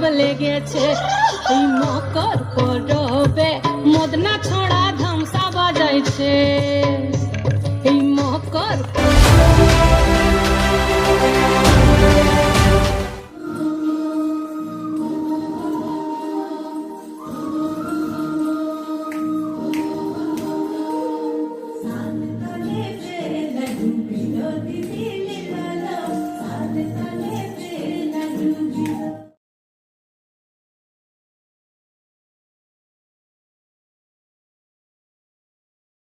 সব লেগেছে এই মকর পরবে মদনা ছড়া ধামসা বাজাইছে এই মকর San Dale,